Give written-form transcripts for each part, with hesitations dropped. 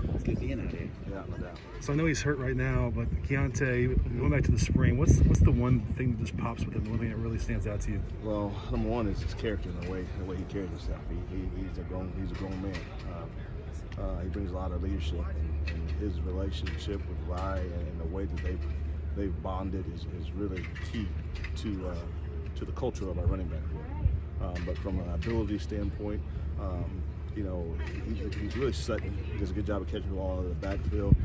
It's good being out here. Yeah, no doubt. So I know he's hurt right now, but Keontae, going back to the spring, what's the one thing that just pops with him, the one thing that really stands out to you? Well, number one is his character and the way he carries himself. He's a grown man. He brings a lot of leadership, and his relationship with Rye and the way that they've bonded is really key to the culture of our running back here. But from an ability standpoint, he's really setting. He does a good job of catching the ball out of the backfield.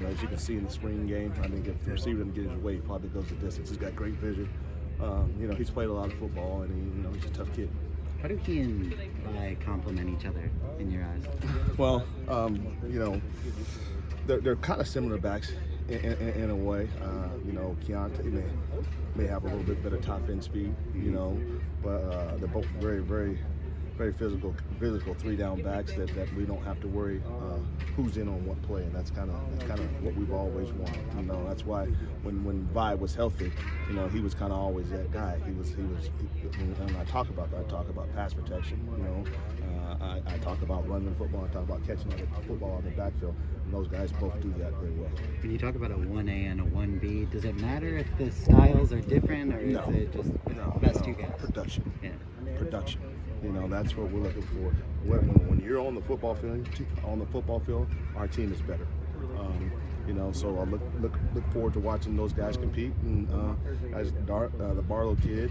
As you can see in the spring game, I think if the receiver doesn't get his weight, he probably goes the distance. He's got great vision. He's played a lot of football, and he's a tough kid. How do he and Rye complement each other in your eyes? Well, they're kind of similar backs in a way. Keontae may have a little bit better top end speed, but they're both very, very, very physical three down backs that we don't have to worry who's in on what play, and that's kind of what we've always wanted. That's why when Vi was healthy, he was kind of always that guy. He was. And I talk about that. I talk about pass protection. I talk about running the football. I talk about catching the football on the backfield. And those guys both do that very well. When you talk about a 1A and a 1B, does it matter if the styles are different, or is it just best two guys? Production. Yeah. Production. That's what we're looking for. When you're on the football field, our team is better. So I look forward to watching those guys compete. And as the Barlow kid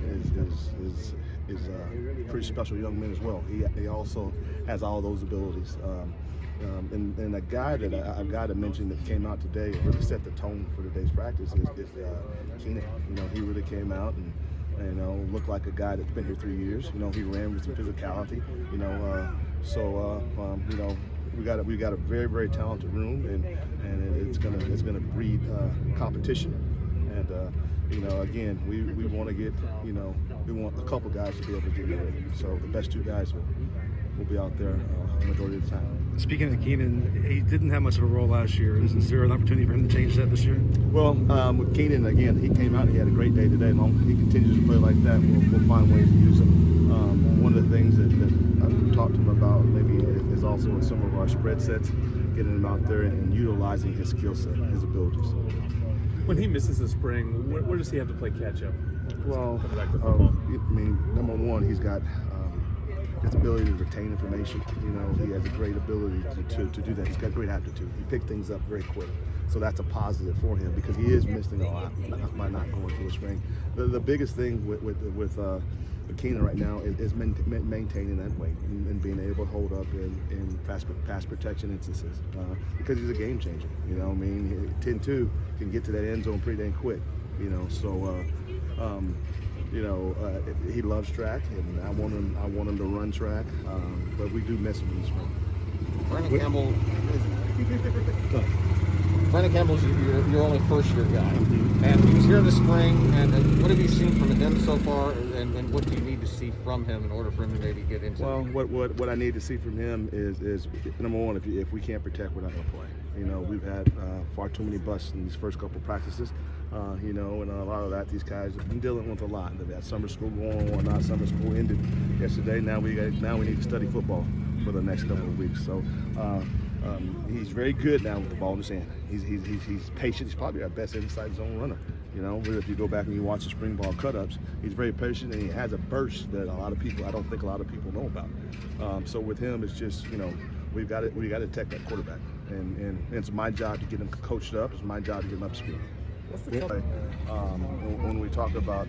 is a pretty special young man as well. He also has all those abilities. And a guy that I've got to mention that came out today and really set the tone for today's practice is Keenan. He really came out and looked like a guy that's been here 3 years. He ran with some physicality. We got a very, very talented room, and it's gonna breed competition. And again, we want to get we want a couple guys to be able to get ready. So the best two guys will be out there majority of the time. Speaking of Keenan, he didn't have much of a role last year. Is there an opportunity for him to change that this year? Well, with Keenan, again, he came out and he had a great day today. Long as he continues to play like that, we'll find ways to use him. One of the things that I've talked to him about maybe is also in some of our spread sets, getting him out there and utilizing his skill set, his abilities. When he misses the spring, where does he have to play catch up? Well, number one, he's got his ability to retain information. He has a great ability to do that. He's got great aptitude. He picks things up very quick. So that's a positive for him because he is missing a lot by not going through the spring. The biggest thing with Keenan right now is maintaining that weight and being able to hold up in pass protection instances because he's a game changer. 10-2 can get to that end zone pretty dang quick. He loves track, and I want him to run track, but we do miss him in the spring. Brandon Campbell's your only first-year guy, and he was here in the spring. And what have you seen from him so far, and what do you need to see from him in order for him to maybe get into? Well, what I need to see from him is number one, if we can't protect, we're not going to play. We've had far too many busts in these first couple practices, and a lot of that these guys have been dealing with a lot. They've had summer school going on, not summer school ended yesterday. Now we need to study football for the next couple of weeks. So he's very good now with the ball in his hand. He's patient. He's probably our best inside zone runner. If you go back and you watch the spring ball cut-ups, he's very patient and he has a burst that I don't think a lot of people know about. So with him, it's just we got to detect that quarterback, and it's my job to get him coached up. It's my job to get him up to speed. When we talk about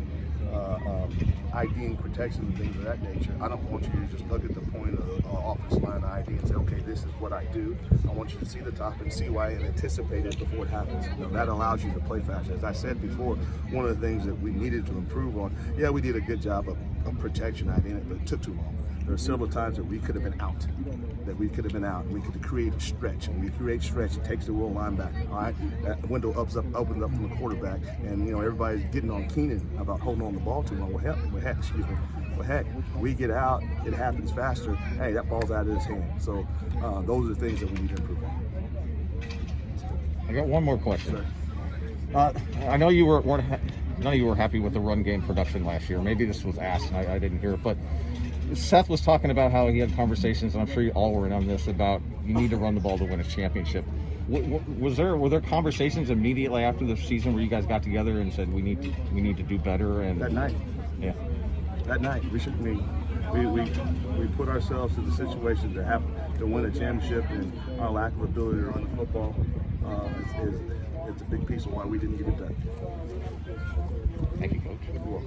IDing protection and things of that nature, I don't want you to just look at the point of offensive line ID and say, okay, this is what I do. I want you to see the top and see why and anticipate it before it happens. That allows you to play faster. As I said before, one of the things that we needed to improve on, we did a good job of protection IDing it, but it took too long. There are several times that we could have been out. We could create a stretch. When we create stretch, it takes the real linebacker. All right, that window opens up from the quarterback, and everybody's getting on Keenan about holding on the ball too long. Well, heck, we get out, it happens faster. Hey, that ball's out of his hand. So those are the things that we need to improve on. I got one more question. I know you were happy with the run game production last year. Maybe this was asked and I didn't hear it, but Seth was talking about how he had conversations, and I'm sure you all were in on this, about you need to run the ball to win a championship. Were there conversations immediately after the season where you guys got together and said we need to do better? And That night. Yeah. That night, we put ourselves in the situation to have to win a championship, and our lack of ability to run the football it's a big piece of why we didn't get it done. Thank you, Coach.